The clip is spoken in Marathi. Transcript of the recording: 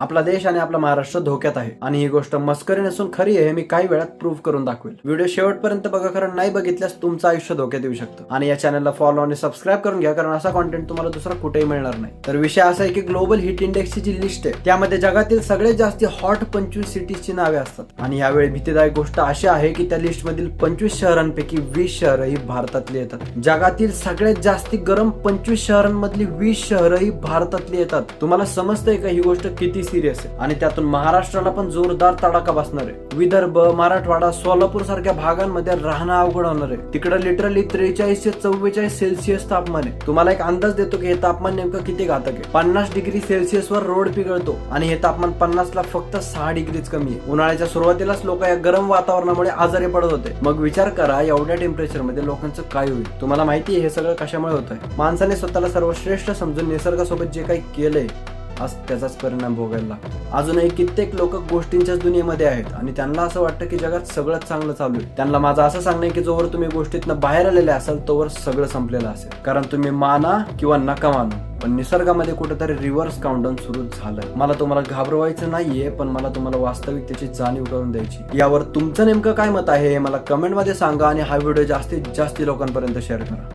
आपला देश आणि आपला महाराष्ट्र धोक्यात आहे आणि ही गोष्ट मस्करी नसून खरी आहे, हे मी काही वेळात प्रूव्ह करून दाखवेल. व्हिडिओ शेवटपर्यंत बघा, कारण नाही बघितल्यास तुमचं आयुष्य धोक्यात येऊ शकतं. आणि या चॅनलला फॉलो आणि सबस्क्राईब करून घ्या, कारण असा कॉन्टेंट तुम्हाला दुसरा कुठेही मिळणार नाही. तर विषय असा आहे की ग्लोबल हिट इंडेक्सची जी लिस्ट आहे त्यामध्ये जगातील सगळ्यात जास्त हॉट 25 सिटीजची नावे असतात. आणि यावेळी भीतीदायक गोष्ट अशी आहे की त्या लिस्ट मधील 25 शहरांपैकी 20 शहरं ही भारतातली येतात. जगातील सगळ्यात जास्त गरम 25 शहरांमधली 20 शहरं ही भारतातली येतात. तुम्हाला समजतंय का ही गोष्ट किती सिरियस आहे? आणि त्यातून महाराष्ट्राला पण जोरदार तडाखा बसणार आहे. विदर्भ, मराठवाडा, सोलापूर सारख्या भागांमध्ये राहणं अवघड होणार आहे. तिकडे लिटरली 43 ते 44 सेल्सिअस तापमान आहे. तुम्हाला एक अंदाज देतो की हे तापमान नेमकं किती घातक आहे. 50 डिग्री सेल्सिअस वर रोड पिघळतो आणि हे तापमान 50 ला फक्त 6 डिग्रीच कमी आहे. उन्हाळ्याच्या सुरुवातीलाच लोक या गरम वातावरणामुळे आजारी पडत होते. मग विचार करा एवढ्या टेम्परेचर मध्ये लोकांचं काय होईल. तुम्हाला माहिती आहे हे सगळं कशामुळे होत आहे? माणसाने स्वतःला सर्वश्रेष्ठ समजून निसर्गासोबत जे काही केलंय आज त्याचाच परिणाम भोगायला लागतो. अजूनही कित्येक लोक गोष्टींच्याच दुनियेमध्ये आहेत आणि त्यांना असं वाटतं की जगात सगळंच चांगलं चालू आहे. त्यांना माझं असं सांगणं आहे की जोवर तुम्ही गोष्टीतनं बाहेर आलेले असाल तोवर सगळं संपलेलं असेल. कारण तुम्ही माना किंवा नका मानू, पण निसर्गामध्ये कुठेतरी रिव्हर्स काउंटडाऊन सुरू झालंय. मला तुम्हाला घाबरवायचं नाहीये, पण मला तुम्हाला वास्तविकतेची जाणीव करून द्यायची. यावर तुमचं नेमकं काय मत आहे हे मला कमेंटमध्ये सांगा आणि हा व्हिडिओ जास्तीत जास्त लोकांपर्यंत शेअर करा.